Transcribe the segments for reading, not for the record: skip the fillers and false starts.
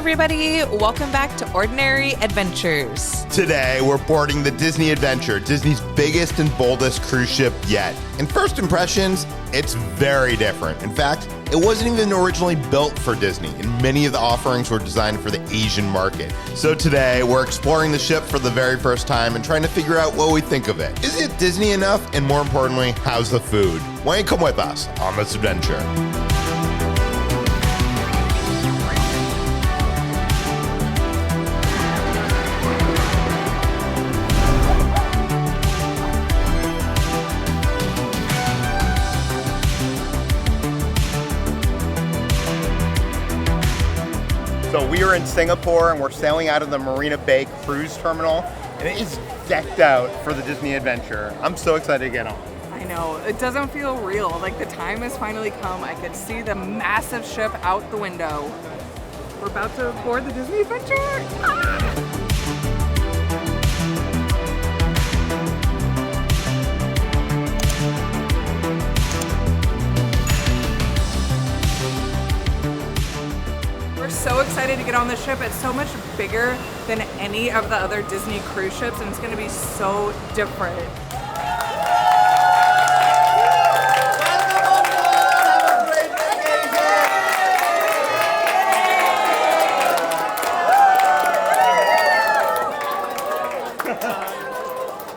everybody. Welcome back to Ordinary Adventures. Today, we're boarding the Disney Adventure, Disney's biggest and boldest cruise ship yet. In first impressions, it's very different. In fact, it wasn't even originally built for Disney, and many of the offerings were designed for the Asian market. So today, we're exploring the ship for the very first time and trying to figure out what we think of it. Is it Disney enough? And more importantly, how's the food? Why don't you come with us on this adventure? So we are in Singapore and we're sailing out of the Marina Bay cruise terminal, and it is decked out for the Disney Adventure. I'm so excited to get on. I know, it doesn't feel real. Like the time has finally come. I could see the massive ship out the window. We're about to board the Disney Adventure. Ah! So excited to get on the ship. It's so much bigger than any of the other Disney cruise ships, and it's going to be so different.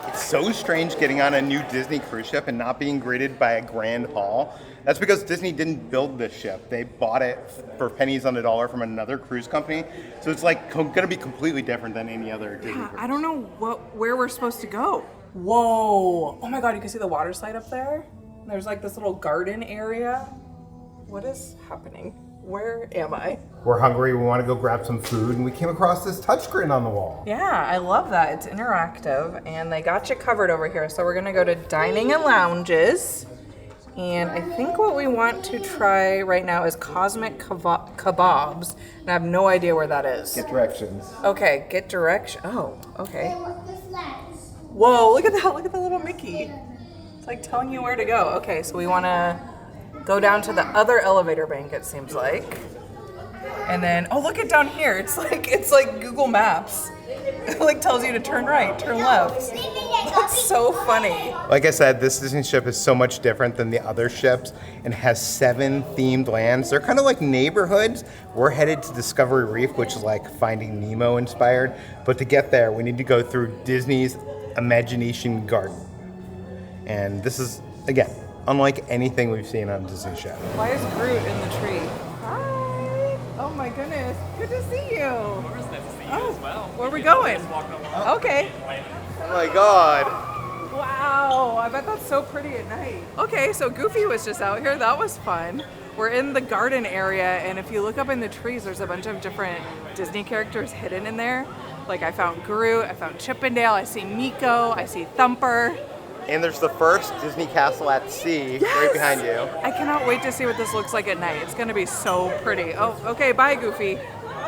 It's so strange getting on a new Disney cruise ship and not being greeted by a grand hall. That's because Disney didn't build this ship. They bought it for pennies on the dollar from another cruise company. So it's like going to be completely different than any other Disney cruise. I don't know where we're supposed to go. Whoa. Oh my God, you can see the water slide up there? There's like this little garden area. What is happening? Where am I? We're hungry, we want to go grab some food, and we came across this touchscreen on the wall. Yeah, I love that. It's interactive, and they got you covered over here. So we're gonna go to dining and lounges. And I think what we want to try right now is Cosmic Kebabs, and I have no idea where that is. Get directions. Okay, get direction. Oh, okay. Whoa, look at that! Look at the little Mickey. It's like telling you where to go. Okay, so we want to go down to the other elevator bank. It seems like, and then oh, look at down here. It's like Google Maps. It like tells you to turn right, turn left. That's so funny. Like I said, this Disney ship is so much different than the other ships and has 7 themed lands. They're kind of like neighborhoods. We're headed to Discovery Reef, which is like Finding Nemo inspired. But to get there, we need to go through Disney's Imagination Garden. And this is, again, unlike anything we've seen on a Disney ship. Why is Groot in the tree? Hi. Oh my goodness. Good to see you. Oh, where are we going? Okay. Oh my God. Wow, I bet that's so pretty at night. Okay, so Goofy was just out here. That was fun. We're in the garden area, and if you look up in the trees, there's a bunch of different Disney characters hidden in there. Like I found Groot, I found Chippendale, I see Meeko, I see Thumper. And there's the first Disney castle at sea right behind you. I cannot wait to see what this looks like at night. It's gonna be so pretty. Oh, okay, bye Goofy.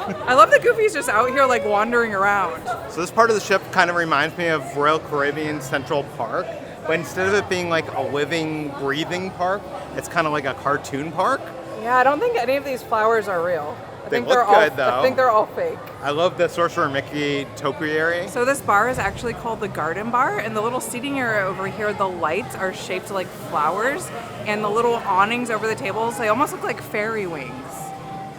I love that Goofy's just out here like wandering around. So this part of the ship kind of reminds me of Royal Caribbean Central Park, but instead of it being like a living, breathing park, it's kind of like a cartoon park. Yeah, I don't think any of these flowers are real. I think look good, though. I think they're all fake. I love the Sorcerer Mickey topiary. So this bar is actually called the Garden Bar, and the little seating area over here, the lights are shaped like flowers, and the little awnings over the tables, they almost look like fairy wings.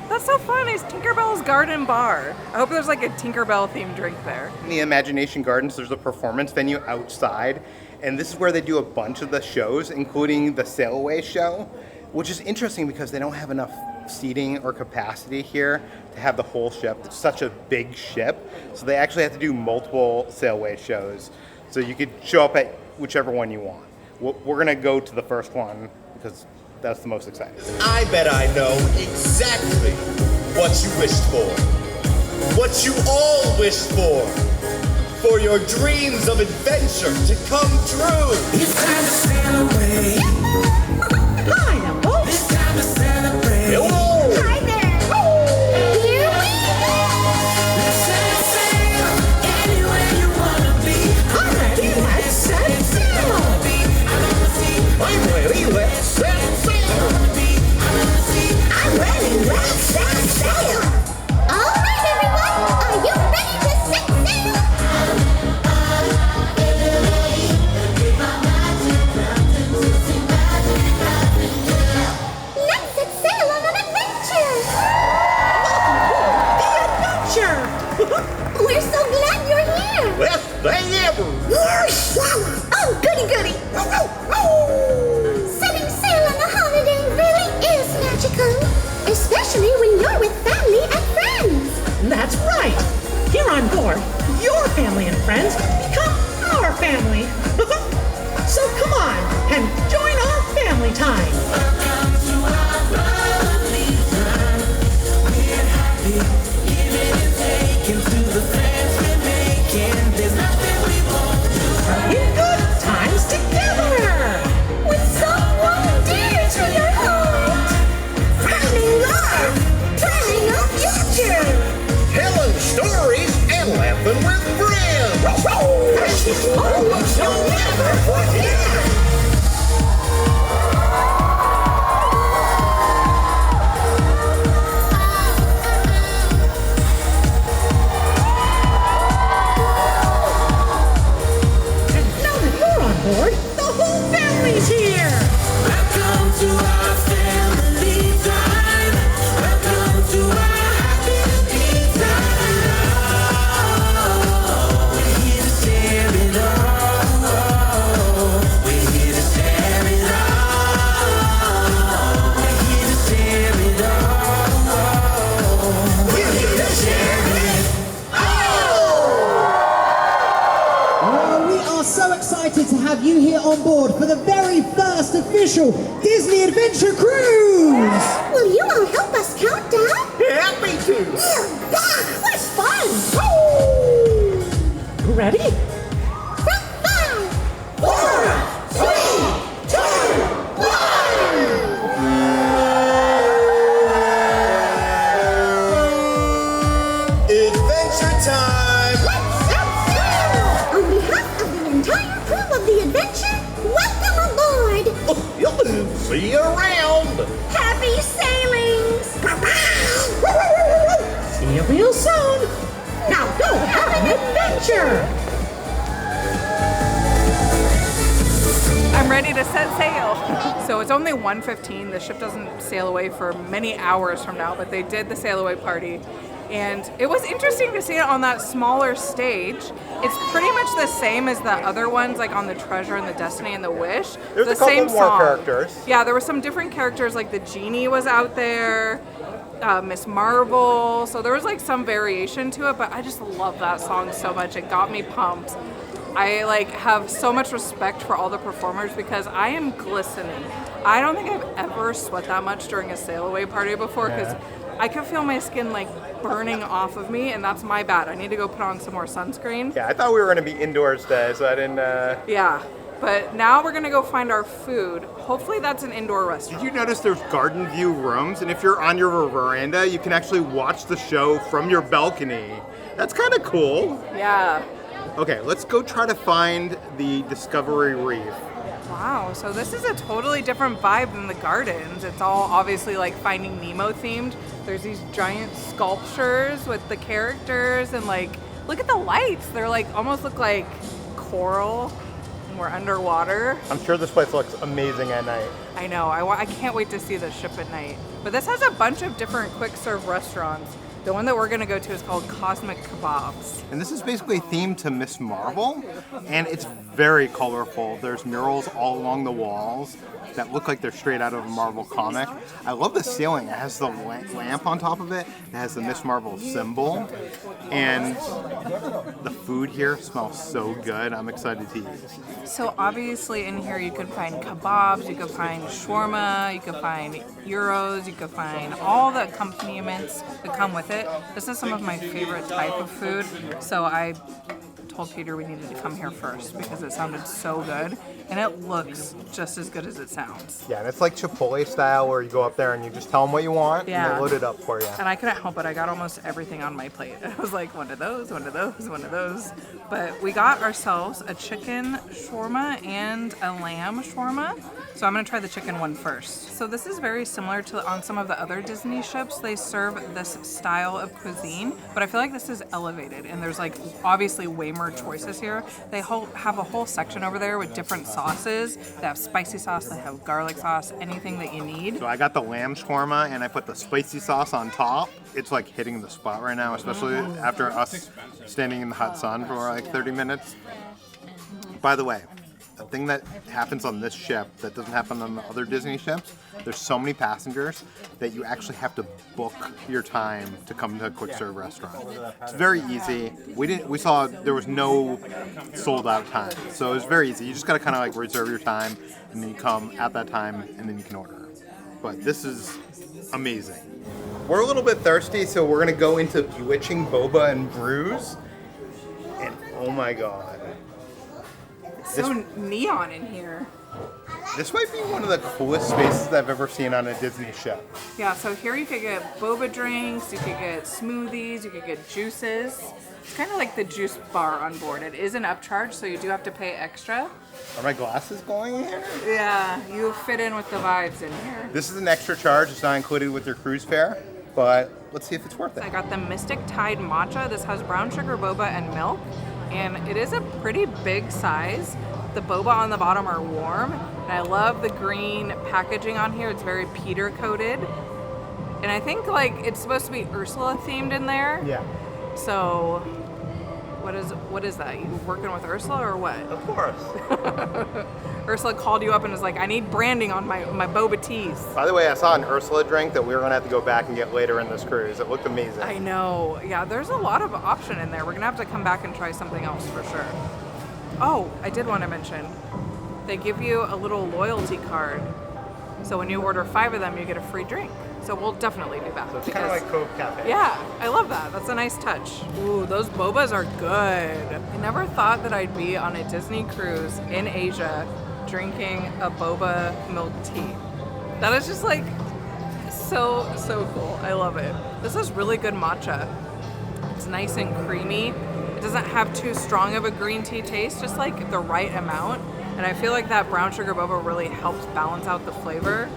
That's so fun. It's Tinkerbell's Garden Bar. I hope there's like a Tinkerbell themed drink there. In the Imagination Gardens, there's a performance venue outside, and this is where they do a bunch of the shows, including the Sail Away show, which is interesting because they don't have enough seating or capacity here to have the whole ship. It's such a big ship, so they actually have to do multiple Sail Away shows. So you could show up at whichever one you want. We're gonna go to the first one because that's the most exciting. I bet I know exactly what you wished for. What you all wished for your dreams of adventure to come true. It's time to sail away. Pineapple. It's time to celebrate. Hello. Hi there. Oh, here we go. Let's set sail anywhere you wanna be. I'm ready. Let's set sail. I'm ready. Let's set sail. I'm ready. Let's set sail. All right. these moments you'll never forget. Now that you're on board, the whole family's here. Welcome to our family time. Welcome to our happy time. We're here to share it all. We're here to share it all. We're here to share it all. We're here to share it Well, we are so excited to have you here on board for the very first official Disney Adventure Cruise! Will you all help us count down? Happy to! We're back! What fun! Ready? From 5, 4, 3, 2, 1! Adventure time! Let's go! On behalf of the entire crew of the adventure, welcome aboard! See you around! Happy sailings! See you real soon! Now go have an adventure! I'm ready to set sail. So it's only 1:15. The ship doesn't sail away for many hours from now, but they did the sail away party. And it was interesting to see it on that smaller stage. It's pretty much the same as the other ones, like on the Treasure and the Destiny and the Wish. There's the a couple same more song. characters. Yeah, there were some different characters, like the genie was out there, Miss Marvel. So there was like some variation to it, but I just love that song so much. It got me pumped. I like have so much respect for all the performers because I am glistening. I don't think I've ever sweat that much during a sail away party before because I can feel my skin like burning off of me, and that's my bad. I need to go put on some more sunscreen. Yeah, I thought we were going to be indoors today, so I didn't. Yeah, but now we're gonna go find our food. Hopefully that's an indoor restaurant. Did you notice there's garden view rooms? And if you're on your veranda, you can actually watch the show from your balcony. That's kind of cool. Yeah. Okay, let's go try to find the Discovery Reef. Wow, so this is a totally different vibe than the gardens. It's all obviously like Finding Nemo themed. There's these giant sculptures with the characters and like, look at the lights. They're like, almost look like coral and we're underwater. I'm sure this place looks amazing at night. I know, I can't wait to see the ship at night. But this has a bunch of different quick serve restaurants. The one that we're gonna go to is called Cosmic Kebabs. And this is basically themed to Miss Marvel, and it's very colorful. There's murals all along the walls that look like they're straight out of a Marvel comic. I love the ceiling. It has the lamp on top of it. It has the Miss Marvel symbol, and the food here smells so good. I'm excited to eat. So obviously in here you could find kebabs, you could find shawarma, you could find gyros, you could find all the accompaniments that come with it. This is some of my favorite type of food, so I told Peter we needed to come here first because it sounded so good, and it looks just as good as it sounds. Yeah, and it's like Chipotle style where you go up there and you just tell them what you want, and they load it up for you. And I couldn't help it. I got almost everything on my plate. I was like, one of those, one of those, one of those. But we got ourselves a chicken shawarma and a lamb shawarma. So I'm gonna try the chicken one first. So this is very similar to on some of the other Disney ships. They serve this style of cuisine, but I feel like this is elevated and there's like obviously way more choices here. They have a whole section over there with different sauces. They have spicy sauce, they have garlic sauce, anything that you need. So I got the lamb shawarma and I put the spicy sauce on top. It's like hitting the spot right now, especially after us standing in the hot sun for like 30 minutes. By the way, a thing that happens on this ship that doesn't happen on the other Disney ships, there's so many passengers that you actually have to book your time to come to a quick serve restaurant. It's very easy. We saw there was no sold out time. So it was very easy. You just gotta kinda like reserve your time and then you come at that time and then you can order. But this is amazing. We're a little bit thirsty, so we're gonna go into Bewitching, Boba, and Brews. And oh my god. So neon in here. This might be one of the coolest spaces I've ever seen on a Disney ship. Yeah, so here you could get boba drinks, you could get smoothies, you could get juices. It's kind of like the juice bar on board. It is an upcharge, so you do have to pay extra. Are my glasses going here? Yeah, you fit in with the vibes in here. This is an extra charge. It's not included with your cruise fare, but let's see if it's worth it. I got the Mystic Tide Matcha. This has brown sugar boba and milk, and it is a pretty big size. The boba on the bottom are warm, and I love the green packaging on here. It's very Peter coated, and I think like it's supposed to be Ursula themed in there. Yeah. So, what is that? You working with Ursula or what? Of course. Ursula called you up and was like, I need branding on my boba teas. By the way, I saw an Ursula drink that we were going to have to go back and get later in this cruise. It looked amazing. I know. Yeah, there's a lot of option in there. We're going to have to come back and try something else for sure. Oh, I did want to mention, they give you a little loyalty card. So when you order 5 of them, you get a free drink. So we'll definitely do that. So it's kind of like Cove Cafe. Yeah, I love that. That's a nice touch. Ooh, those bobas are good. I never thought that I'd be on a Disney cruise in Asia drinking a boba milk tea. That is just like so cool. I love it. This is really good matcha. It's nice and creamy. It doesn't have too strong of a green tea taste, just like the right amount. And I feel like that brown sugar boba really helps balance out the flavor.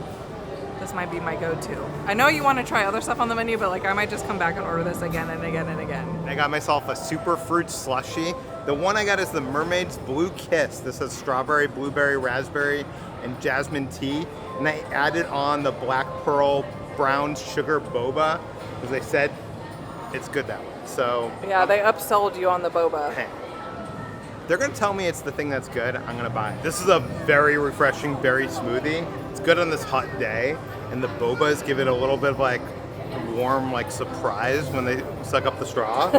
This might be my go-to. I know you want to try other stuff on the menu, but like I might just come back and order this again and again and again. I got myself a super fruit slushy. The one I got is the Mermaid's Blue Kiss. This has strawberry, blueberry, raspberry, and jasmine tea. And I added on the black pearl brown sugar boba because they said it's good that way. So Yeah, they upsold you on the boba. hey, they're gonna tell me it's the thing that's good. I'm gonna buy it. This is a very refreshing berry smoothie. It's good on this hot day, and the bobas give it a little bit of like warm like surprise when they suck up the straw.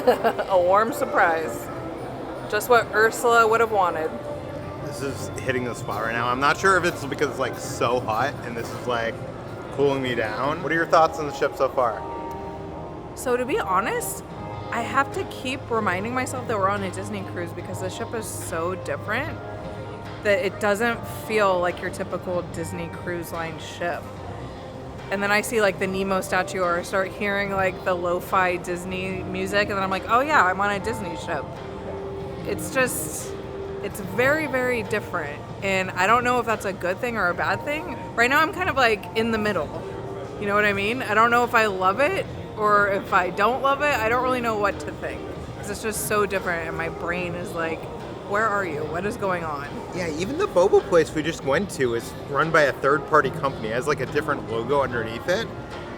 A warm surprise. Just what Ursula would have wanted. This is hitting the spot right now. I'm not sure if it's because it's like so hot and this is like cooling me down. What are your thoughts on the ship so far? So to be honest, I have to keep reminding myself that we're on a Disney cruise because the ship is so different that it doesn't feel like your typical Disney cruise line ship. And then I see like the Nemo statue or I start hearing like the lo-fi Disney music and then I'm like, oh yeah, I'm on a Disney ship. It's very, very different. And I don't know if that's a good thing or a bad thing. Right now I'm kind of like in the middle. You know what I mean? I don't know if I love it or if I don't love it. I don't really know what to think. Because it's just so different and my brain is like, where are you? What is going on? Yeah, even the boba place we just went to is run by a third-party company. It has like a different logo underneath it.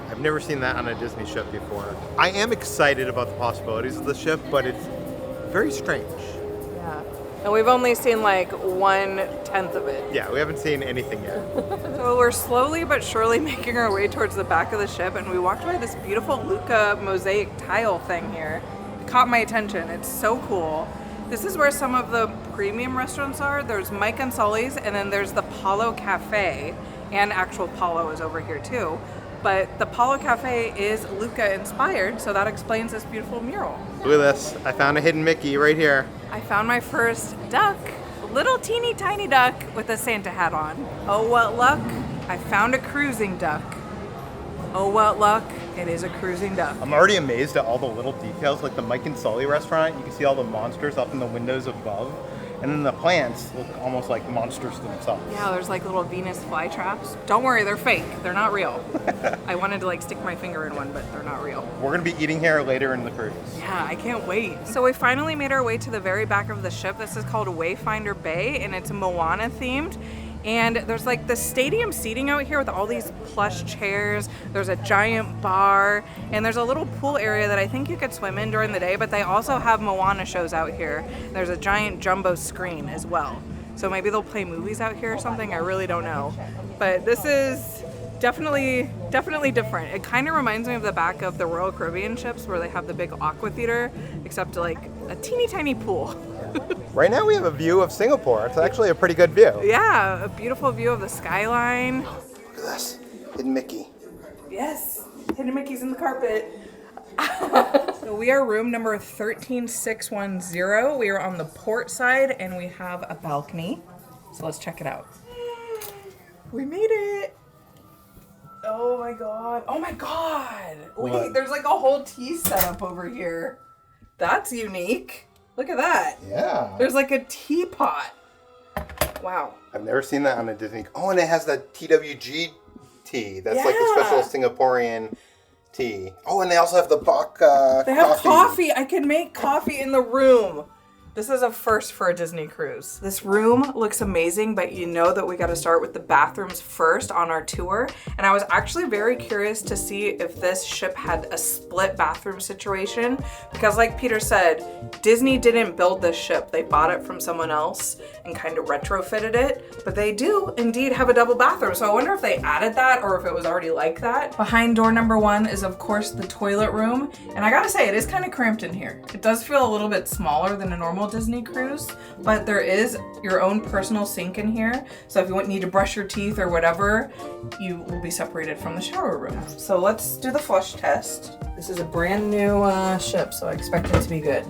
I've never seen that on a Disney ship before. I am excited about the possibilities of the ship, but it's very strange. Yeah. And we've only seen like 1/10 of it. Yeah, we haven't seen anything yet. So we're slowly but surely making our way towards the back of the ship and we walked by this beautiful Luca mosaic tile thing here. It caught my attention. It's so cool. This is where some of the premium restaurants are. There's Mike and Sullys, and then there's the Palo Cafe, and actual Palo is over here too. But the Palo Cafe is Luca inspired, so that explains this beautiful mural. Look at this. I found a hidden Mickey right here. I found my first duck, little teeny tiny duck with a Santa hat on. Oh, what luck. I found a cruising duck. Oh, what luck. It is a cruising duck. I'm already amazed at all the little details, like the Mike and Sully restaurant. You can see all the monsters up in the windows above. And then the plants look almost like monsters themselves. Yeah, there's like little Venus flytraps. Don't worry, they're fake. They're not real. I wanted to like stick my finger in one, but they're not real. We're gonna be eating here later in the cruise. Yeah, I can't wait. So we finally made our way to the very back of the ship. This is called Wayfinder Bay, and it's Moana themed. And there's like the stadium seating out here with all these plush chairs. There's a giant bar, and there's a little pool area that I think you could swim in during the day, but they also have Moana shows out here. There's a giant jumbo screen as well. So maybe they'll play movies out here or something, I really don't know. But this is definitely different. It kind of reminds me of the back of the Royal Caribbean ships where they have the big aqua theater, except like a teeny tiny pool. Right now we have a view of Singapore. It's actually a pretty good view. Yeah, a beautiful view of the skyline. Look at this. Hidden Mickey. Yes, Hidden Mickey's in the carpet. So we are room number 13610. We are on the port side and we have a balcony. So let's check it out. We made it. Oh my god. Oh my god. Wait, What? there's like a whole tea setup over here. That's unique. Look at that. Yeah. There's like a teapot. Wow. I've never seen that on a Disney. Oh, and it has the TWG tea. That's like the Yeah. special Singaporean tea. Oh, and they also have the bok They have coffee. I can make coffee in the room. This is a first for a Disney cruise. This room looks amazing, but you know that we got to start with the bathrooms first on our tour. And I was actually very curious to see if this ship had a split bathroom situation, because like Peter said, Disney didn't build this ship. They bought it from someone else and kind of retrofitted it, but they do indeed have a double bathroom. So I wonder if they added that or if it was already like that. Behind door number 1 is of course the toilet room. And I gotta say, it is kind of cramped in here. It does feel a little bit smaller than a normal Disney cruise, but there is your own personal sink in here. So if you need to brush your teeth or whatever, you will be separated from the shower room. So let's do the flush test. This is a brand new ship, so I expect it to be good.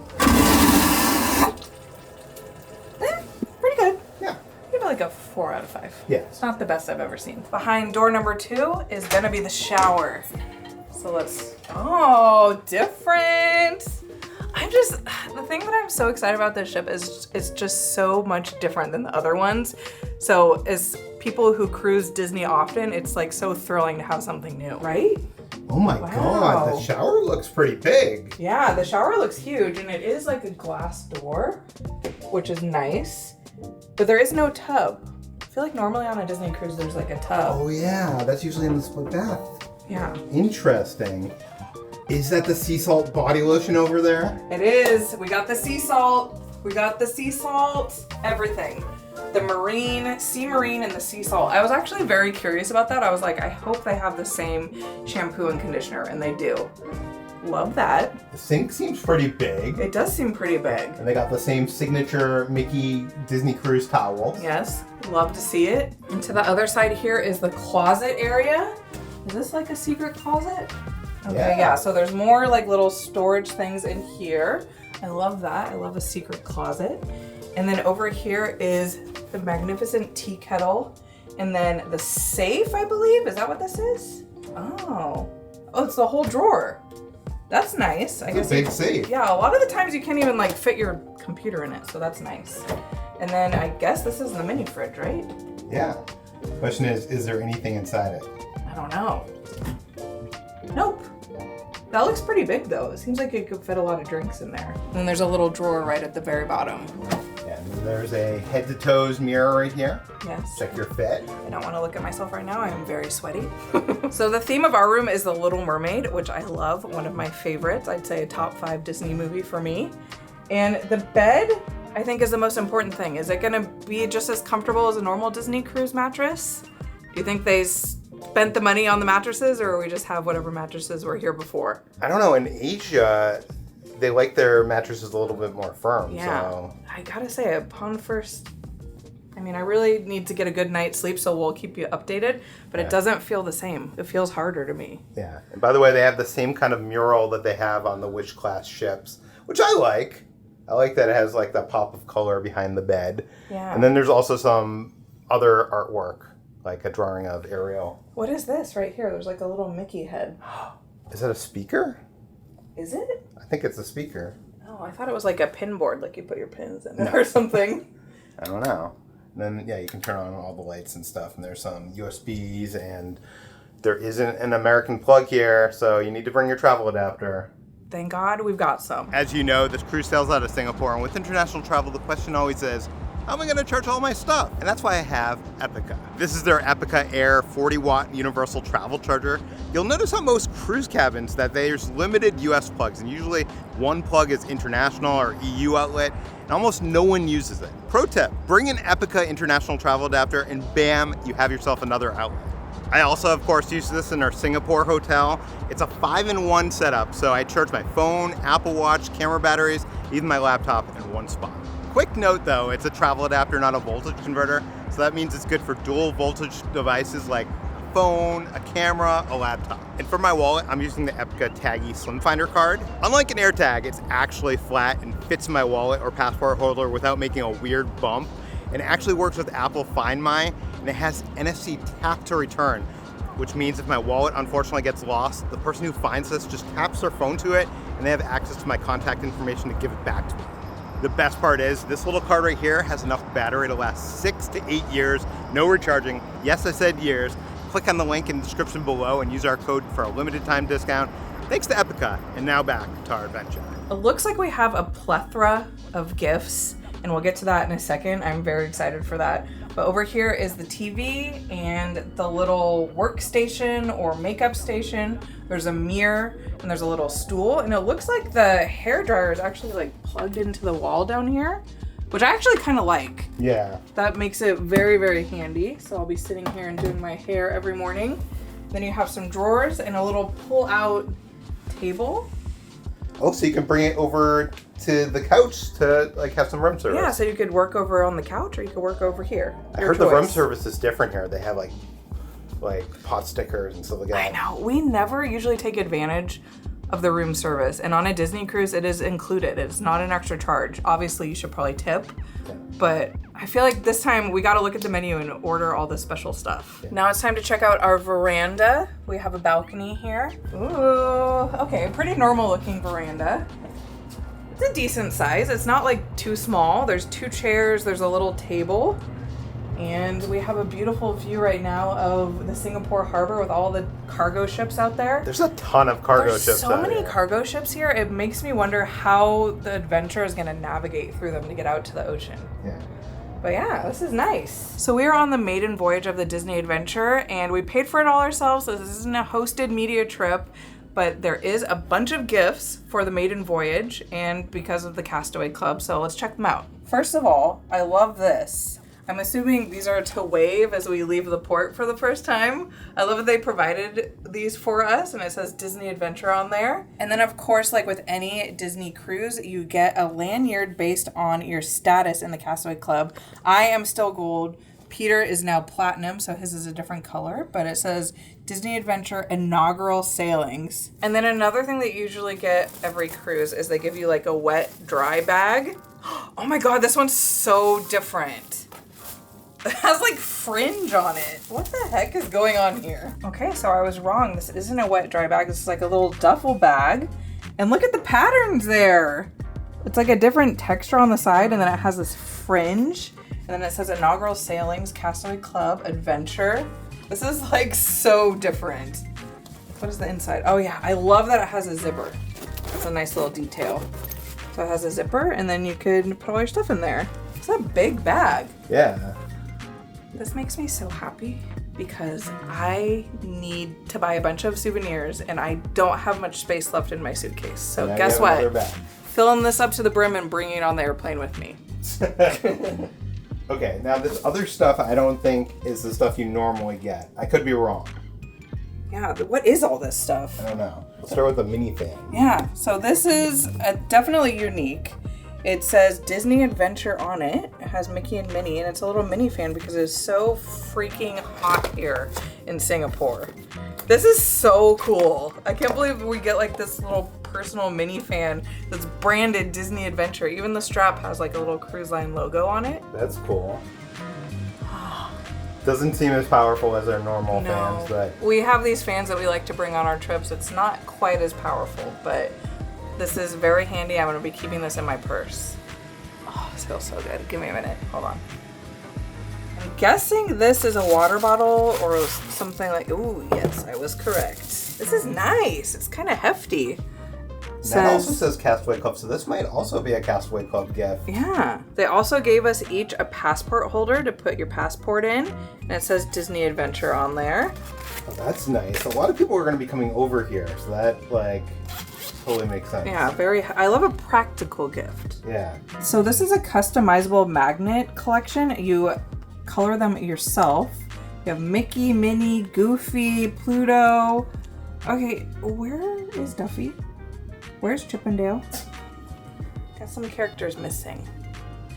Pretty good. Yeah. Give it like a 4 out of 5. Yeah. It's not the best I've ever seen. Behind door number 2 is gonna be the shower. So let's, oh, different. The thing that I'm so excited about this ship is it's just so much different than the other ones. So as people who cruise Disney often, it's like so thrilling to have something new, right? Oh my Wow. god, the shower looks pretty big. Yeah, the shower looks huge and it is like a glass door, which is nice, but there is no tub. I feel like normally on a Disney cruise, there's like a tub. Oh yeah, that's usually in the split bath. Yeah. Interesting. Is that the sea salt body lotion over there? It is. We got the sea salt. We got the sea salt. Everything. The marine, sea marine, and the sea salt. I was actually very curious about that. I was like, I hope they have the same shampoo and conditioner, and they do. Love that. The sink seems pretty big. It does seem pretty big. And they got the same signature Mickey Disney Cruise towels. Yes, love to see it. And to the other side here is the closet area. Is this like a secret closet? Okay, yeah, so there's more like little storage things in here. I love that. I love a secret closet. And then over here is the magnificent tea kettle. And then the safe, I believe. Is that what this is? Oh, it's the whole drawer. That's nice. I guess It's a big safe. Yeah, a lot of the times you can't even like fit your computer in it, so that's nice. And then I guess this is the mini fridge, right? Yeah. Question is there anything inside it? I don't know. Nope. That looks pretty big though. It seems like it could fit a lot of drinks in there. And then there's a little drawer right at the very bottom. And there's a head to toes mirror right here. Yes. Check your fit. I don't want to look at myself right now. I am very sweaty. So the theme of our room is The Little Mermaid, which I love. One of my favorites. I'd say a top 5 Disney movie for me. And the bed, I think, is the most important thing. Is it going to be just as comfortable as a normal Disney cruise mattress? Do you think they spent the money on the mattresses, or we just have whatever mattresses were here before? I don't know. In Asia, they like their mattresses a little bit more firm. Yeah. So. I gotta say, upon first, I mean, I really need to get a good night's sleep, so we'll keep you updated, but it doesn't feel the same. It feels harder to me. Yeah. And by the way, they have the same kind of mural that they have on the Wish class ships, which I like. I like that it has like the pop of color behind the bed. Yeah. And then there's also some other artwork, like a drawing of Ariel. What is this right here? There's like a little Mickey head. Is that a speaker? Is it? I think it's a speaker. Oh, I thought it was like a pin board, like you put your pins in it or something. I don't know. And then, yeah, you can turn on all the lights and stuff, and there's some USBs, and there isn't an American plug here, so you need to bring your travel adapter. Thank God we've got some. As you know, this cruise sails out of Singapore, and with international travel, the question always is, how am I going to charge all my stuff? And that's why I have Epica. This is their Epica Air 40-watt universal travel charger. You'll notice on most cruise cabins that there's limited US plugs, and usually one plug is international or EU outlet, and almost no one uses it. Pro tip, bring an Epica international travel adapter, and bam, you have yourself another outlet. I also, of course, use this in our Singapore hotel. It's a 5-in-1 setup, so I charge my phone, Apple Watch, camera batteries, even my laptop in one spot. Quick note though, it's a travel adapter, not a voltage converter, so that means it's good for dual voltage devices like a phone, a camera, a laptop. And for my wallet, I'm using the Epica Taggy Slim Finder card. Unlike an AirTag, it's actually flat and fits in my wallet or passport holder without making a weird bump, and it actually works with Apple Find My and it has NFC tap to return, which means if my wallet unfortunately gets lost, the person who finds this just taps their phone to it, and they have access to my contact information to give it back to me. The best part is this little card right here has enough battery to last 6 to 8 years, no recharging. Yes, I said years. Click on the link in the description below and use our code for a limited time discount. Thanks to Epica, and now back to our adventure. It looks like we have a plethora of gifts, and we'll get to that in a second. I'm very excited for that. But over here is the TV and the little workstation or makeup station. There's a mirror and there's a little stool, and it looks like the hairdryer is actually like plugged into the wall down here, which I actually kind of like. Yeah. That makes it very, very handy. So I'll be sitting here and doing my hair every morning. Then you have some drawers and a little pull-out table. Oh, so you can bring it over to the couch to like have some room service. Yeah, so you could work over on the couch or you could work over here. I Your heard the room choice. service is different here. They have like pot stickers and stuff like that. I know. We never usually take advantage of the room service. And on a Disney cruise, it is included. It's not an extra charge. Obviously, you should probably tip. Yeah. But I feel like this time we got to look at the menu and order all the special stuff. Yeah. Now it's time to check out our veranda. We have a balcony here. Ooh, okay, pretty normal looking veranda. It's a decent size. It's not like too small. There's 2 chairs, there's a little table. And we have a beautiful view right now of the Singapore harbor with all the cargo ships out there. There's a ton of cargo There's ships so out many here. cargo ships here. It makes me wonder how the adventure is going to navigate through them to get out to the ocean. Yeah. But yeah, this is nice. So we are on the maiden voyage of the Disney Adventure, and we paid for it all ourselves. So this isn't a hosted media trip, but there is a bunch of gifts for the maiden voyage and because of the Castaway Club. So let's check them out. First of all, I love this. I'm assuming these are to wave as we leave the port for the first time. I love that they provided these for us, and it says Disney Adventure on there. And then of course, like with any Disney cruise, you get a lanyard based on your status in the Castaway Club. I am still gold. Peter is now platinum, so his is a different color, but it says Disney Adventure Inaugural Sailings. And then another thing that you usually get every cruise is they give you like a wet, dry bag. Oh my God, this one's so different. It has like fringe on it. What the heck is going on here? Okay, so I was wrong. This isn't a wet, dry bag. This is like a little duffel bag. And look at the patterns there. It's like a different texture on the side, and then it has this fringe. And then it says Inaugural Sailings, Castaway Club, Adventure. This is like so different. What is the inside? Oh yeah, I love that it has a zipper. It's a nice little detail. So it has a zipper, and then you could put all your stuff in there. It's a big bag. Yeah. This makes me so happy because I need to buy a bunch of souvenirs and I don't have much space left in my suitcase. So Now guess you have another what? bag. Filling this up to the brim and bringing it on the airplane with me. Okay, now this other stuff I don't think is the stuff you normally get. I could be wrong. Yeah, but what is all this stuff? I don't know. Let's start with the mini fan. Yeah, so this is definitely unique. It says Disney Adventure on it. It has Mickey and Minnie, and it's a little mini fan because it's so freaking hot here in Singapore. This is so cool. I can't believe we get like this little personal mini fan that's branded Disney Adventure. Even the strap has like a little cruise line logo on it. That's cool. Doesn't seem as powerful as our normal fans, but we have these fans that we like to bring on our trips. It's not quite as powerful, but this is very handy. I'm gonna be keeping this in my purse. Oh, this feels so good. Give me a minute, hold on. I'm guessing this is a water bottle or something like, ooh, yes, I was correct. This is nice, it's kind of hefty. that also says Castaway Club, so this might also be a Castaway Club gift. Yeah, they also gave us each a passport holder to put your passport in, and it says Disney Adventure on there. Oh, that's nice. A lot of people are going to be coming over here, so that like totally makes sense. Yeah, I love a practical gift. Yeah. So this is a customizable magnet collection. You color them yourself. You have Mickey, Minnie, Goofy, Pluto. Okay, where is Duffy? Where's Chippendale? Got some characters missing.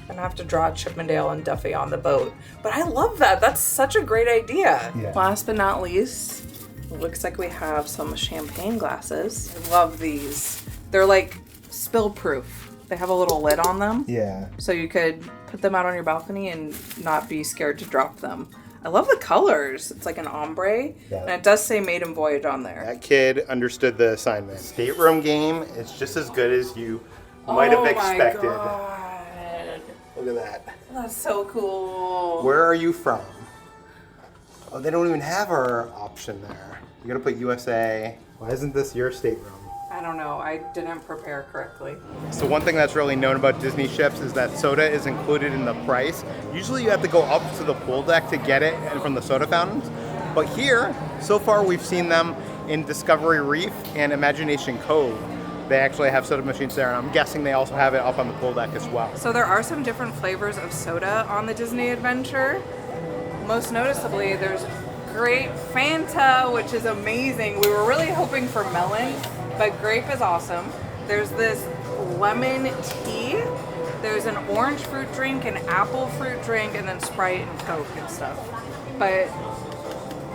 I'm gonna have to draw Chippendale and Duffy on the boat. But I love that. That's such a great idea. Yeah. Last but not least, it looks like we have some champagne glasses. I love these. They're like spill proof. They have a little lid on them. Yeah. So you could put them out on your balcony and not be scared to drop them. I love the colors. It's like an ombre, and it does say Made in Voyage on there. That kid understood the assignment. Stateroom game is just as good as you might have expected. Oh my God. Look at that. That's so cool. Where are you from? Oh, they don't even have our option there. You gotta put USA. Why isn't this your stateroom? I don't know. I didn't prepare correctly. So one thing that's really known about Disney ships is that soda is included in the price. Usually you have to go up to the pool deck to get it and from the soda fountains. But here, so far we've seen them in Discovery Reef and Imagination Cove. They actually have soda machines there, and I'm guessing they also have it up on the pool deck as well. So there are some different flavors of soda on the Disney Adventure. Most noticeably, there's grape Fanta, which is amazing. We were really hoping for melon, but grape is awesome. There's this lemon tea. There's an orange fruit drink, an apple fruit drink, and then Sprite and Coke and stuff. But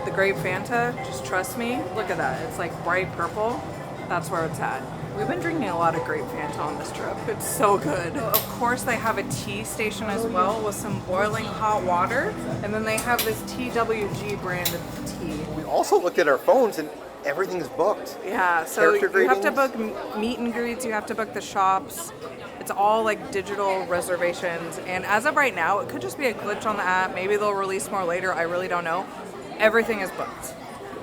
the grape Fanta, just trust me, look at that. It's like bright purple. That's where it's at. We've been drinking a lot of grape Fanta on this trip. It's so good. Of course, they have a tea station as well with some boiling hot water. And then they have this TWG brand of tea. We also looked at our phones, and everything's booked. Yeah, so Character you have to greetings. book meet and greets, you have to book the shops. It's all like digital reservations. And as of right now, it could just be a glitch on the app. Maybe they'll release more later. I really don't know. Everything is booked.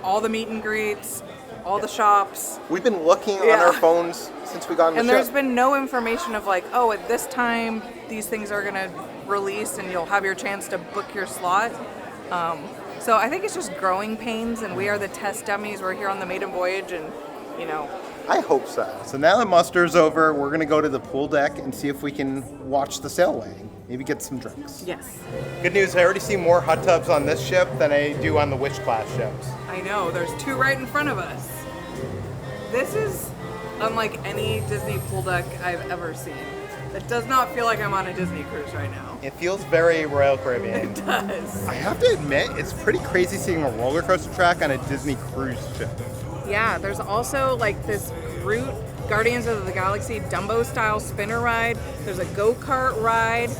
All the meet and greets, all the shops. We've been looking on our phones since we got on the And ship. there's been no information of like, oh, at this time, these things are going to release and you'll have your chance to book your slot. So I think it's just growing pains, and we are the test dummies. We're here on the maiden voyage, and, you know. I hope so. So now that muster's over, we're going to go to the pool deck and see if we can watch the sail weighing. Maybe get some drinks. Yes. Good news, I already see more hot tubs on this ship than I do on the Witch class ships. I know, there's two right in front of us. This is unlike any Disney pool deck I've ever seen. It does not feel like I'm on a Disney cruise right now. It feels very Royal Caribbean. It does. I have to admit, it's pretty crazy seeing a roller coaster track on a Disney cruise ship. Yeah, there's also like this Groot Guardians of the Galaxy Dumbo style spinner ride. There's a go-kart ride.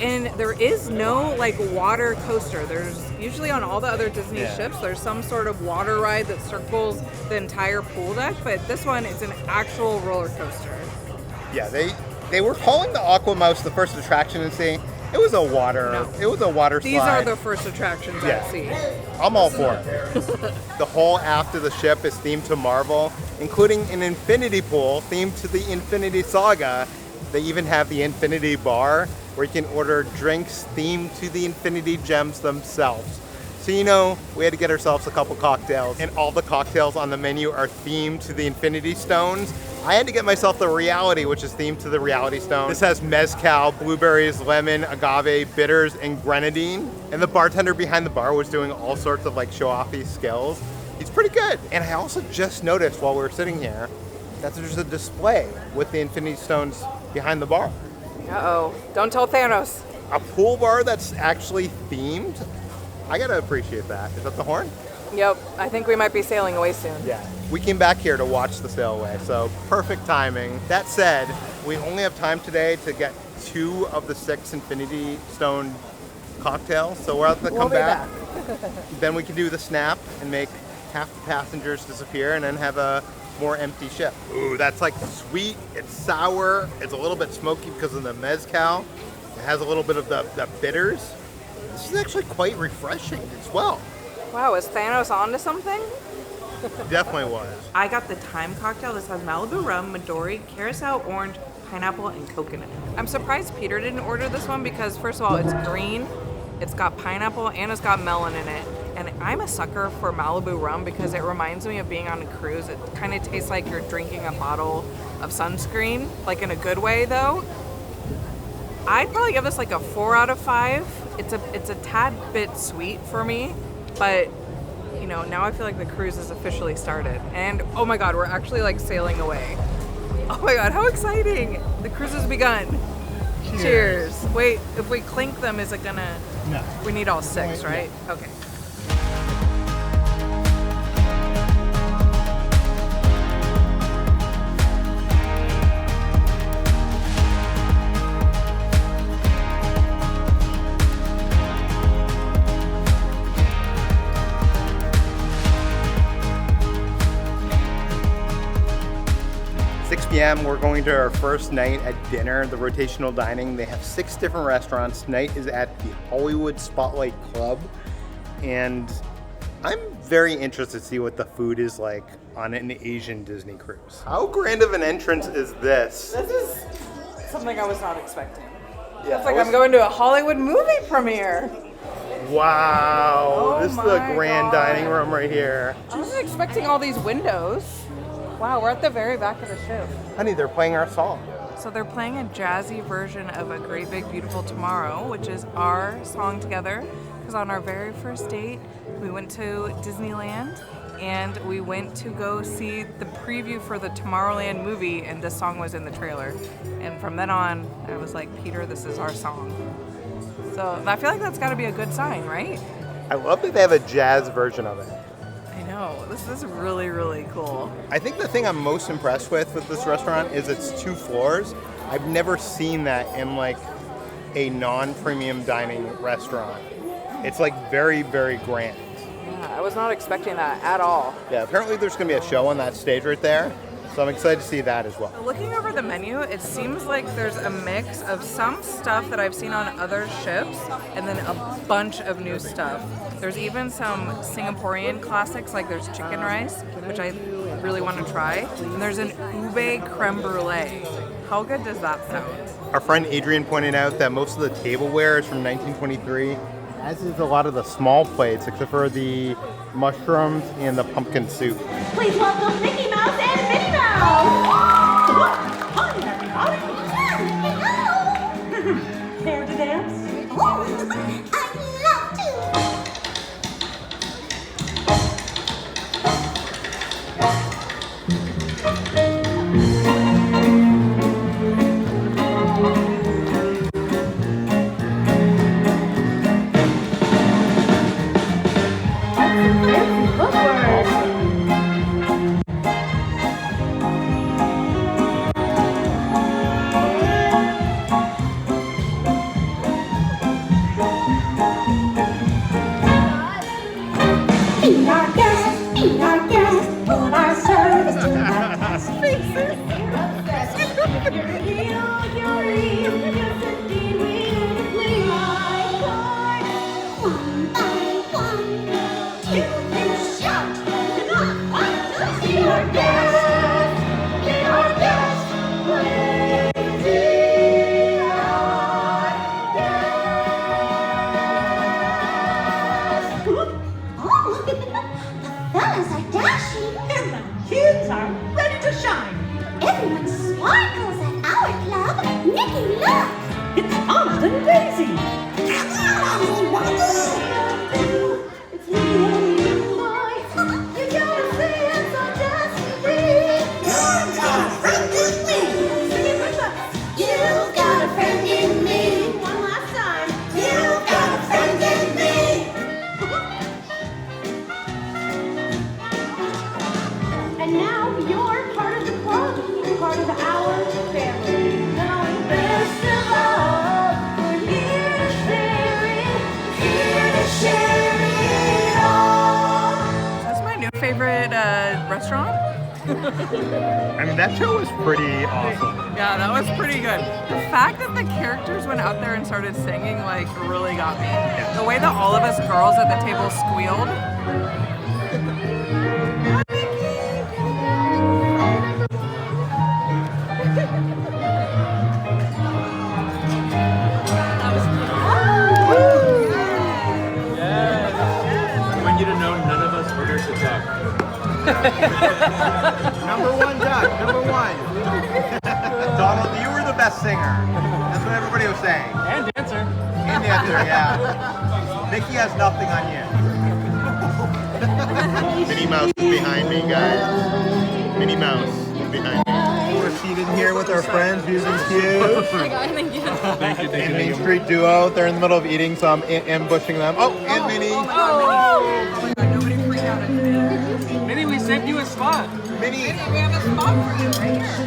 And there is no like water coaster. There's usually on all the other Disney ships, there's some sort of water ride that circles the entire pool deck, but this one is an actual roller coaster. Yeah, they were calling the Aqua Mouse the first attraction and saying it was a water slide. These are the first attractions I've seen. I'm all for it. The whole aft of the ship is themed to Marvel, including an infinity pool themed to the Infinity Saga. They even have the Infinity Bar, where you can order drinks themed to the Infinity Gems themselves. So, you know, we had to get ourselves a couple cocktails, and all the cocktails on the menu are themed to the Infinity Stones. I had to get myself the Reality, which is themed to the Reality Stone. This has mezcal, blueberries, lemon, agave, bitters, and grenadine. And the bartender behind the bar was doing all sorts of like show-offy skills. He's pretty good. And I also just noticed while we were sitting here that there's a display with the Infinity Stones behind the bar. Uh-oh. Don't tell Thanos. A pool bar that's actually themed? I gotta appreciate that. Is that the horn? Yep, I think we might be sailing away soon. Yeah. We came back here to watch the sail away, so perfect timing. That said, we only have time today to get 2 of the 6 Infinity Stone cocktails, so we'll have to come back. Then we can do the snap and make half the passengers disappear and then have a more empty ship. Ooh, that's like sweet, it's sour, it's a little bit smoky because of the mezcal. It has a little bit of the bitters. This is actually quite refreshing as well. Wow, is Thanos onto something? Definitely was. I got the Time cocktail. This has Malibu rum, Midori, carousel, orange, pineapple, and coconut. I'm surprised Peter didn't order this one because, first of all, it's green, it's got pineapple, and it's got melon in it. And I'm a sucker for Malibu rum because it reminds me of being on a cruise. It kind of tastes like you're drinking a bottle of sunscreen, like in a good way, though. I'd probably give this like a 4 out of 5. It's a tad bit sweet for me, but you know, now I feel like the cruise is officially started. And oh my god, we're actually like sailing away. Oh my god, how exciting! The cruise has begun. Cheers. Wait, if we clink them, is it gonna... No. We need all 6, right? Okay. p.m. We're going to our first night at dinner, the rotational dining. They have 6 different restaurants. Tonight is at the Hollywood Spotlight Club. And I'm very interested to see what the food is like on an Asian Disney cruise. How grand of an entrance is this? This is something I was not expecting. Yeah, It's like I'm going to a Hollywood movie premiere. Wow, Oh this is the my grand God. dining room right here. I wasn't expecting all these windows. Wow, we're at the very back of the ship. Honey, they're playing our song. So they're playing a jazzy version of A Great Big Beautiful Tomorrow, which is our song together. Because on our very first date, we went to Disneyland and we went to go see the preview for the Tomorrowland movie, and this song was in the trailer. And from then on, I was like, Peter, this is our song. So I feel like that's got to be a good sign, right? I love that they have a jazz version of it. I know. This is really, really cool. I think the thing I'm most impressed with this restaurant is it's 2 floors. I've never seen that in like a non-premium dining restaurant. It's like very, very grand. Yeah, I was not expecting that at all. Yeah, apparently there's going to be a show on that stage right there. So I'm excited to see that as well. Looking over the menu, it seems like there's a mix of some stuff that I've seen on other ships and then a bunch of new stuff. There's even some Singaporean classics, like there's chicken rice, which I really want to try. And there's an ube creme brulee. How good does that sound? Our friend Adrian pointed out that most of the tableware is from 1923, as is a lot of the small plates, except for the mushrooms and the pumpkin soup. Please welcome Mickey Mouse and Minnie Mouse! Hi, everybody! Hello! Care to dance? I'd love to! Eat our gas, put our service to our guests. You're real, yes indeed we would please. One by one, till you shout. Eat our gas, crazy our gas. Oh, the fellas are dashing. And the kids are ready to shine. Everyone sparkles at our club. Nikki, look! It's Thomas and Daisy. It's me and you, boys. You gotta say it's our destiny. You've got a friend in me. Sing it with us. You've got a friend in me. One last time. You've got a friend in me. And now you're part of the club, part of our family. Now, best of all, we're here to share it all. That's my new favorite restaurant. I mean, that show was pretty awesome. Yeah, that was pretty good. The fact that the characters went out there and started singing, like, really got me. The way that all of us girls at the table squealed. I want you to know none of us ordered the duck. Number 1 duck, number 1. Donald, you were the best singer. That's what everybody was saying. And dancer. And dancer, yeah. Mickey has nothing on you. Minnie Mouse is behind me, guys. Minnie Mouse is behind me. We're seated here with our friends, Views and Cues. Thank you. And Main Street Duo. They're in the middle of eating, so I'm ambushing them. Oh, and Minnie. Oh my God, nobody freaked out at me. Minnie, we saved you a spot. Minnie, We have a spot for you right here.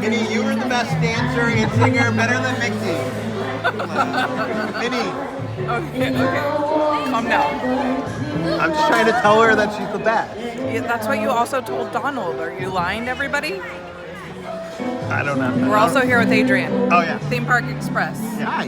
Minnie, you were the best dancer and singer, better than Mickey. Minnie, Okay. Calm down. I'm just trying to tell her that she's the best. Yeah, that's what you also told Donald. Are you lying to everybody? I don't know. We're also here with Adrian. Oh, yeah. Theme Park Express. Hi.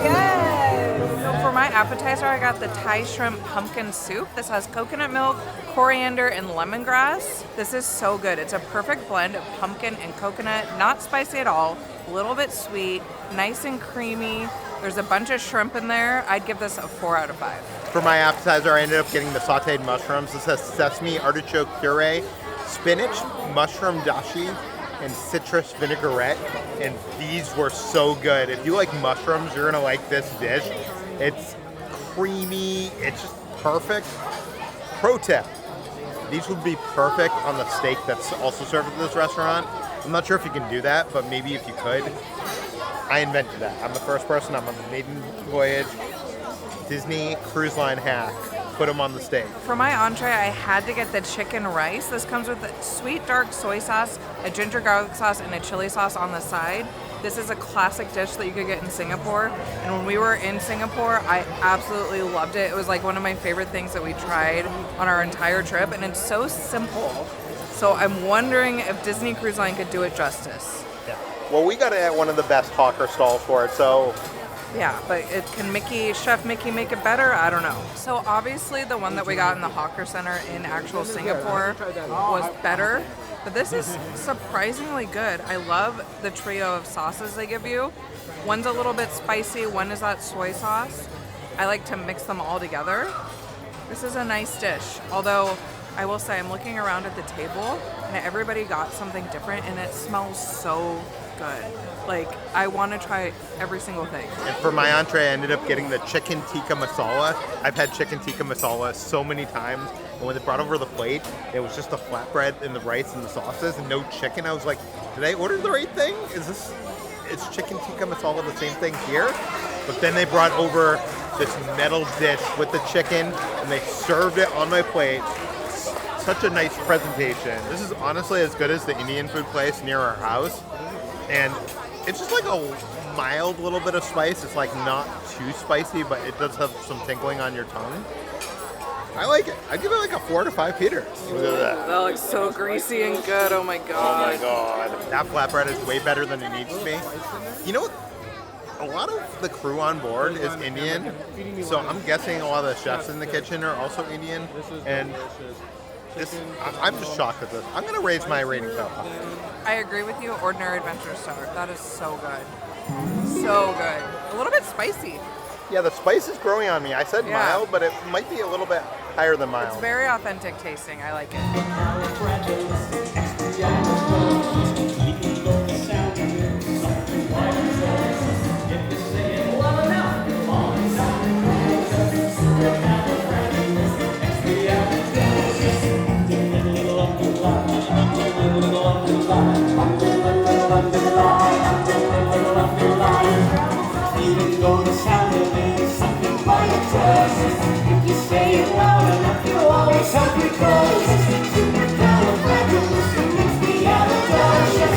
Yes! So for my appetizer, I got the Thai shrimp pumpkin soup. This has coconut milk, coriander, and lemongrass. This is so good. It's a perfect blend of pumpkin and coconut, not spicy at all, a little bit sweet, nice and creamy. There's a bunch of shrimp in there. I'd give this a 4 out of 5. For my appetizer, I ended up getting the sauteed mushrooms. This has sesame, artichoke puree, spinach, mushroom dashi, and citrus vinaigrette. And these were so good. If you like mushrooms, you're gonna like this dish. It's creamy, it's just perfect. Pro tip, these would be perfect on the steak that's also served at this restaurant. I'm not sure if you can do that, but maybe if you could. I invented that. I'm the first person. I'm on the maiden voyage. Disney Cruise Line hack. Put them on the steak. For my entree, I had to get the chicken rice. This comes with a sweet dark soy sauce, a ginger garlic sauce, and a chili sauce on the side. This is a classic dish that you could get in Singapore. And when we were in Singapore, I absolutely loved it. It was like one of my favorite things that we tried on our entire trip. And it's so simple. So I'm wondering if Disney Cruise Line could do it justice. Well, we got it at one of the best hawker stalls for it, so Yeah, but can Chef Mickey make it better? I don't know. So obviously the one that we got in the Hawker Center in actual Singapore was better, but this is surprisingly good. I love the trio of sauces they give you. One's a little bit spicy, one is that soy sauce. I like to mix them all together. This is a nice dish, although I will say I'm looking around at the table and everybody got something different and it smells so good. Like, I want to try every single thing. And for my entree, I ended up getting the chicken tikka masala. I've had chicken tikka masala so many times, and when they brought over the plate, it was just the flatbread and the rice and the sauces and no chicken. I was like, did I order the right thing? Is chicken tikka masala the same thing here? But then they brought over this metal dish with the chicken, and they served it on my plate. Such a nice presentation. This is honestly as good as the Indian food place near our house. And it's just like a mild little bit of spice. It's like not too spicy, but it does have some tingling on your tongue. I like it. I give it like a 4 to 5 Peters. Look at that. That looks so greasy and good. Oh my Oh god. my god. That flatbread is way better than it needs to be. You know, a lot of the crew on board is Indian, so I'm guessing a lot of the chefs in the kitchen are also Indian. And I'm just shocked at this. I'm going to raise my rating to 5. I agree with you. Ordinary Adventure Star. That is so good. So good. A little bit spicy. Yeah, the spice is growing on me. I said Yeah. mild, but it might be a little bit higher than mild. It's very authentic tasting. I like it. Even though the sound of it is something quite atrocious, if you say it loud enough, you'll always have me close. Supercalifragilisticexpialidocious.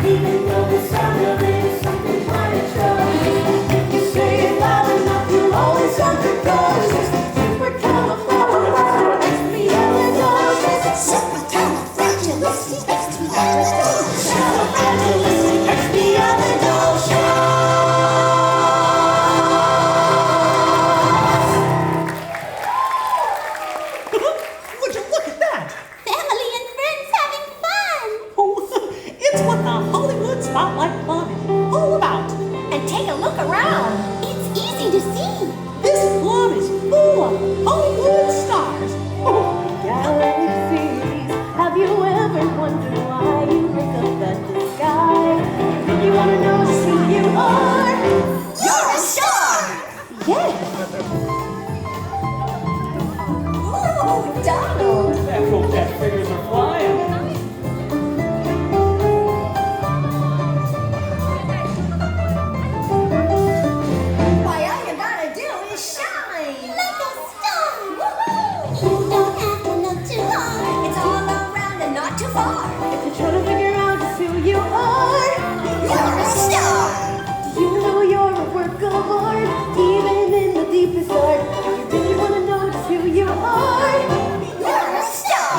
Even though the sound of it is something quite atrocious, if you say it loud enough, you'll always have me close. Supercalifragilisticexpialidocious. Supercalifragilisticexpialidocious. welcome aboard. Even in the deepest dark, if you really want to know just who you are, you're a star.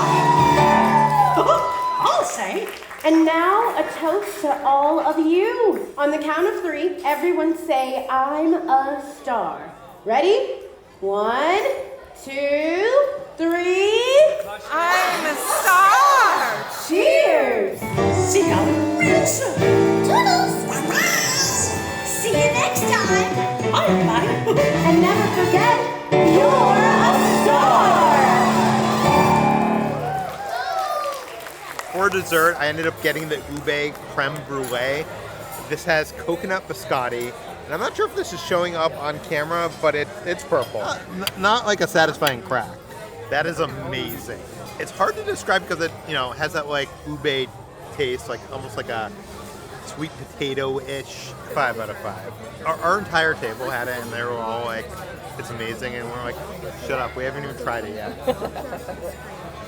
I'll say. And now a toast to all of you. On the count of 3, everyone say, I'm a star. Ready? 1, 2, 3. I'm a star! Cheers! See y'all real soon. Toodles. See you next time. Bye, everybody. And never forget, you're a star! For dessert, I ended up getting the ube creme brulee. This has coconut biscotti, and I'm not sure if this is showing up on camera, but it's purple. Not like a satisfying crack. That is amazing. It's hard to describe because it, has that like ube taste, like almost like a sweet potato-ish. 5 out of 5. Our entire table had it, and they were all like, it's amazing, and we're like, shut up, we haven't even tried it yet.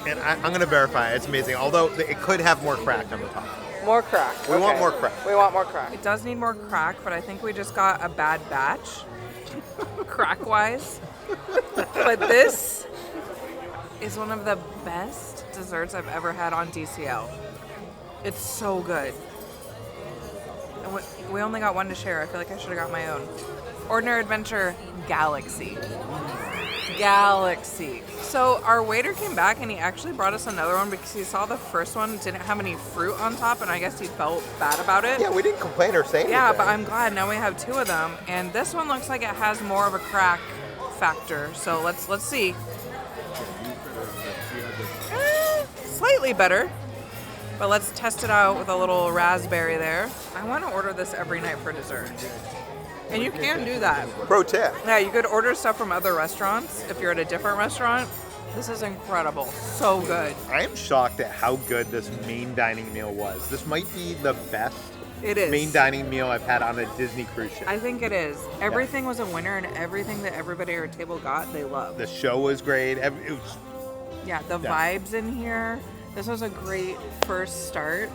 And I'm going to verify it's amazing, although it could have more crack on the top. More crack. We want more crack. We want more crack. It does need more crack, but I think we just got a bad batch, crack-wise. But this is one of the best desserts I've ever had on DCL. It's so good. And we only got one to share. I feel like I should have got my own. Ordinary Adventure Galaxy. Galaxy. So our waiter came back and he actually brought us another one because he saw the first one didn't have any fruit on top, and I guess he felt bad about it. Yeah, we didn't complain or say anything. Yeah, but I'm glad now we have 2 of them, and this one looks like it has more of a crack factor. So let's see. Slightly better, but let's test it out with a little raspberry there. I want to order this every night for dessert. And you can do that. Pro tip. Yeah, you could order stuff from other restaurants if you're at a different restaurant. This is incredible. So good. I am shocked at how good this main dining meal was. This might be the best It is. main dining meal I've had on a Disney cruise ship. I think it is. Everything was a winner, and everything that everybody at our table got, they loved. The show was great. It was, Yeah, the vibes in here. This was a great first start.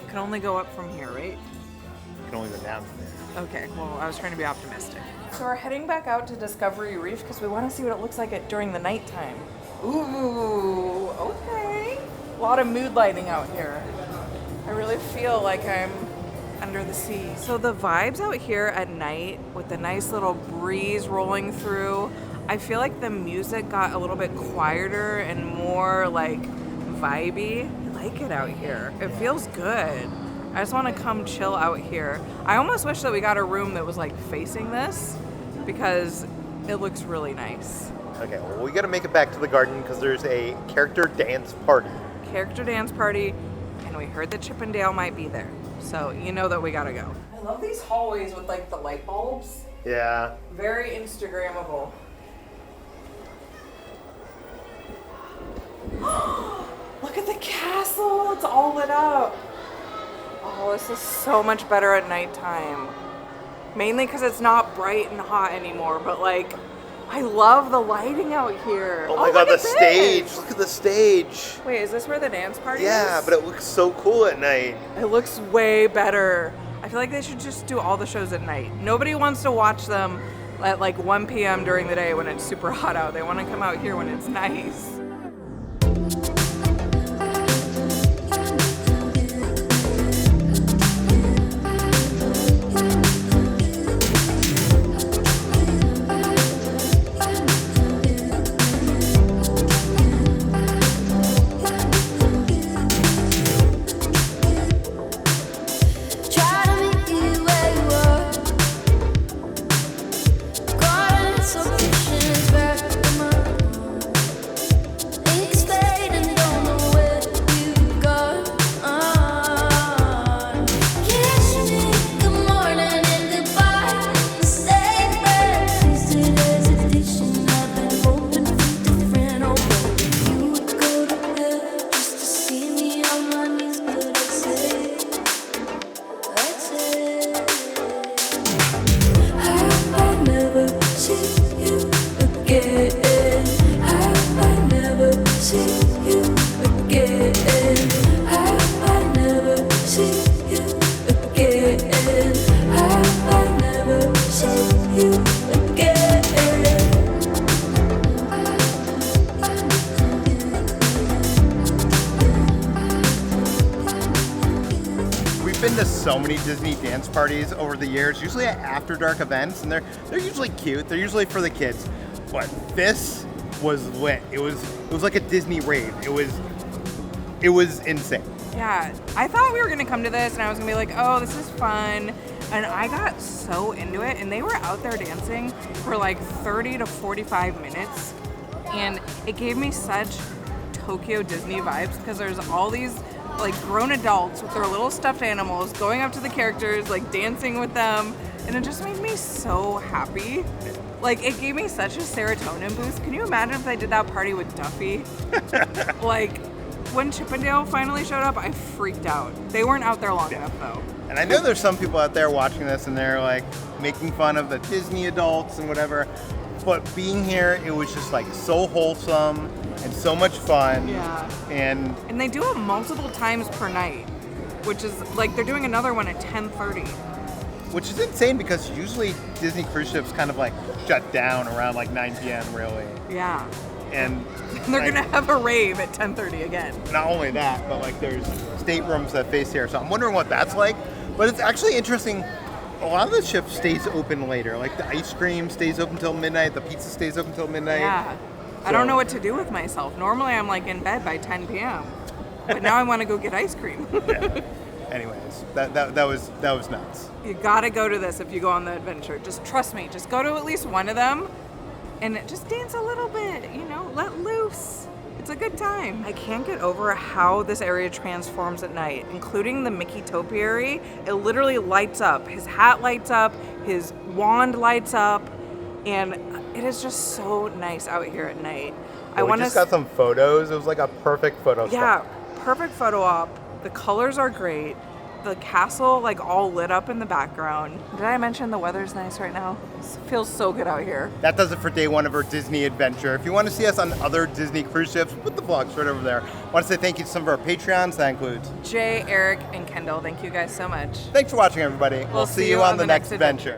It can only go up from here, right? you can only go down from there. Okay, well, I was trying to be optimistic. So we're heading back out to Discovery Reef because we want to see what it looks like during the nighttime. Ooh, okay. A lot of mood lighting out here. I really feel like I'm under the sea. So the vibes out here at night with the nice little breeze rolling through, I feel like the music got a little bit quieter and more like vibey. I like it out here. It feels good. I just want to come chill out here. I almost wish that we got a room that was like facing this because it looks really nice. Okay, well, we got to make it back to the garden because there's a character dance party. Character dance party, and we heard that Chip and Dale might be there. So you know that we gotta go. I love these hallways with like the light bulbs. Yeah. Very Instagrammable. Look at the castle, it's all lit up. Oh, this is so much better at nighttime. Mainly because it's not bright and hot anymore, but like, I love the lighting out here. Oh my god, the look at stage. this. Look at the stage. Wait, is this where the dance party Yeah, is? but it looks so cool at night. It looks way better. I feel like they should just do all the shows at night. Nobody wants to watch them at like 1 p.m. during the day when it's super hot out. They want to come out here when it's nice. See so many Disney dance parties over the years, usually at after dark events, and they're usually cute. They're usually for the kids. But this was lit. It was like a Disney rave. It was insane. Yeah, I thought we were gonna come to this and I was gonna be like, oh, this is fun. And I got so into it, and they were out there dancing for like 30 to 45 minutes. And it gave me such Tokyo Disney vibes because there's all these like grown adults with their little stuffed animals going up to the characters, like dancing with them. And it just made me so happy. Like, it gave me such a serotonin boost. Can you imagine if I did that party with Duffy? Like, when Chippendale finally showed up, I freaked out. They weren't out there long enough, though. And I know there's some people out there watching this and they're like making fun of the Disney adults and whatever. But being here, it was just like so wholesome and so much fun. Yeah. And they do it multiple times per night, which is like they're doing another one at 10:30. Which is insane because usually Disney cruise ships kind of like shut down around like 9 p.m. really. Yeah. And they're gonna have a rave at 10:30 again. Not only that, but like there's staterooms that face here. So I'm wondering what that's like. But it's actually interesting. A lot of the ship stays open later. Like the ice cream stays open till midnight. The pizza stays open till midnight. Yeah. I don't know what to do with myself. Normally I'm like in bed by 10 p.m. But now I want to go get ice cream. Yeah. Anyways, that was nuts. You gotta go to this if you go on the adventure. Just trust me. Just go to at least one of them and just dance a little bit, you know, let loose. It's a good time. I can't get over how this area transforms at night, including the Mickey topiary. It literally lights up. His hat lights up, his wand lights up, and it is just so nice out here at night. We just got some photos. It was like a perfect photo spot. Yeah, perfect photo op. The colors are great. The castle, like, all lit up in the background. Did I mention the weather's nice right now? It feels so good out here. That does it for day one of our Disney adventure. If you want to see us on other Disney cruise ships, put the vlogs right over there. I want to say thank you to some of our Patreons. That includes Jay, Eric, and Kendall. Thank you guys so much. Thanks for watching, everybody. We'll see you on the next adventure.